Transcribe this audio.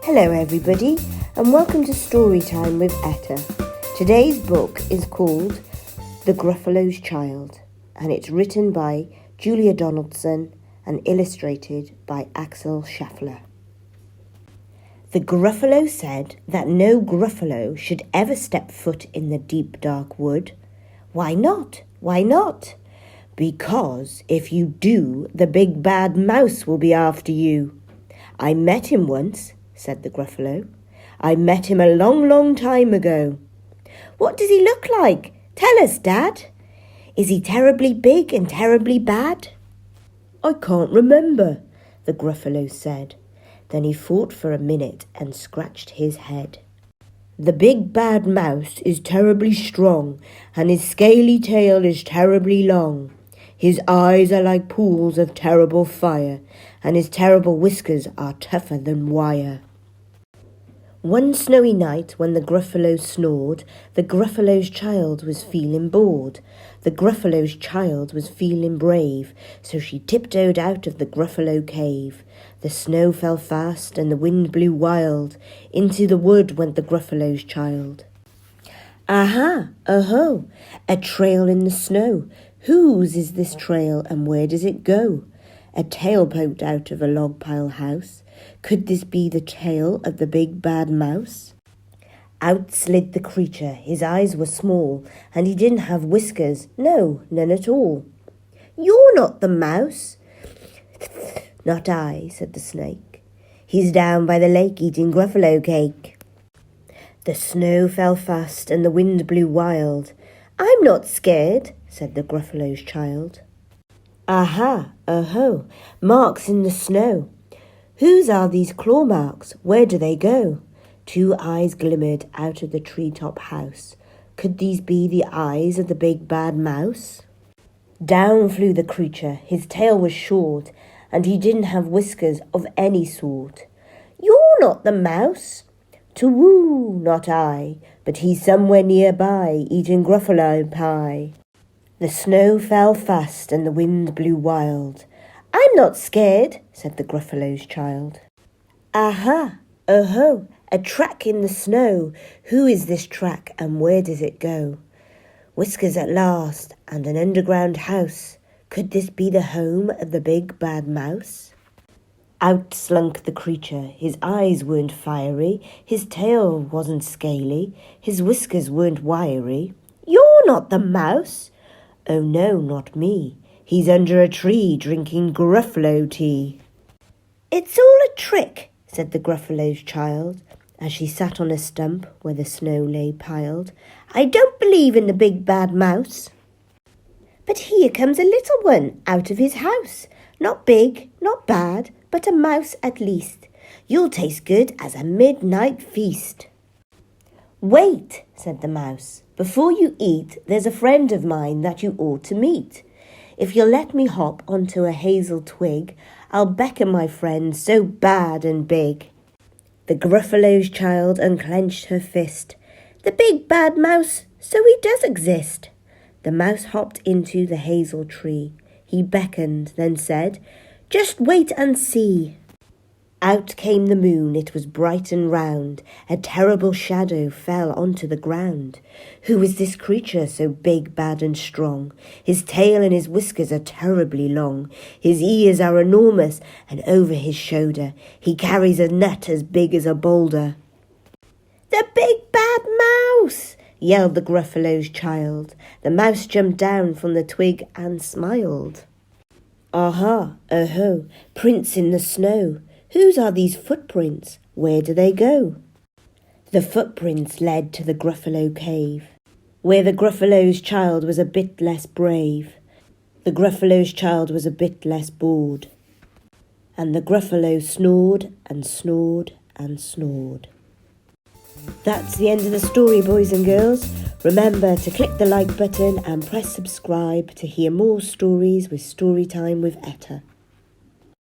Hello everybody and welcome to Storytime with Etta. Today's book is called The Gruffalo's Child and it's written by Julia Donaldson and illustrated by Axel Schaffler. The Gruffalo said that no Gruffalo should ever step foot in the deep dark wood. Why not? Why not? Because if you do, the big bad mouse will be after you. I met him once, said the Gruffalo. I met him a long, long time ago. What does he look like? Tell us, Dad. Is he terribly big and terribly bad? I can't remember, the Gruffalo said. Then he thought for a minute and scratched his head. The big bad mouse is terribly strong, and his scaly tail is terribly long. His eyes are like pools of terrible fire, and his terrible whiskers are tougher than wire. One snowy night when the Gruffalo snored, the Gruffalo's child was feeling bored. The Gruffalo's child was feeling brave, so she tiptoed out of the Gruffalo cave. The snow fell fast and the wind blew wild. Into the wood went the Gruffalo's child. Aha, oh-ho, a trail in the snow. Whose is this trail and where does it go? A tail poked out of a log pile house. Could this be the tail of the big bad mouse? Out slid the creature. His eyes were small, and he didn't have whiskers. No, none at all. You're not the mouse. Not I, said the snake. He's down by the lake eating Gruffalo cake. The snow fell fast and the wind blew wild. I'm not scared, said the Gruffalo's child. Aha, oh-ho, marks in the snow. Whose are these claw marks? Where do they go? Two eyes glimmered out of the treetop house. Could these be the eyes of the big bad mouse? Down flew the creature. His tail was short, and he didn't have whiskers of any sort. You're not the mouse. To-woo, not I, but he's somewhere nearby, eating Gruffalo pie. The snow fell fast and the wind blew wild. I'm not scared, said the Gruffalo's child. Aha, oh-ho, a track in the snow. Who is this track and where does it go? Whiskers at last and an underground house. Could this be the home of the big bad mouse? Out slunk the creature. His eyes weren't fiery. His tail wasn't scaly. His whiskers weren't wiry. You're not the mouse. Oh no, not me. He's under a tree drinking Gruffalo tea. It's all a trick, said the Gruffalo's child, as she sat on a stump where the snow lay piled. I don't believe in the big bad mouse. But here comes a little one out of his house. Not big, not bad, but a mouse at least. You'll taste good as a midnight feast. Wait, said the mouse. Before you eat, there's a friend of mine that you ought to meet. If you'll let me hop onto a hazel twig, I'll beckon my friend so bad and big. The Gruffalo's child unclenched her fist. The big bad mouse, so he does exist. The mouse hopped into the hazel tree. He beckoned, then said, Just wait and see. Out came the moon, it was bright and round. A terrible shadow fell onto the ground. Who is this creature so big, bad and strong? His tail and his whiskers are terribly long. His ears are enormous, and over his shoulder he carries a nut as big as a boulder. The big bad mouse! Yelled the Gruffalo's child. The mouse jumped down from the twig and smiled. Aha, oh-ho, prints in the snow. Whose are these footprints? Where do they go? The footprints led to the Gruffalo cave, where the Gruffalo's child was a bit less brave. The Gruffalo's child was a bit less bored. And the Gruffalo snored and snored and snored. That's the end of the story, boys and girls. Remember to click the like button and press subscribe to hear more stories with Storytime with Etta.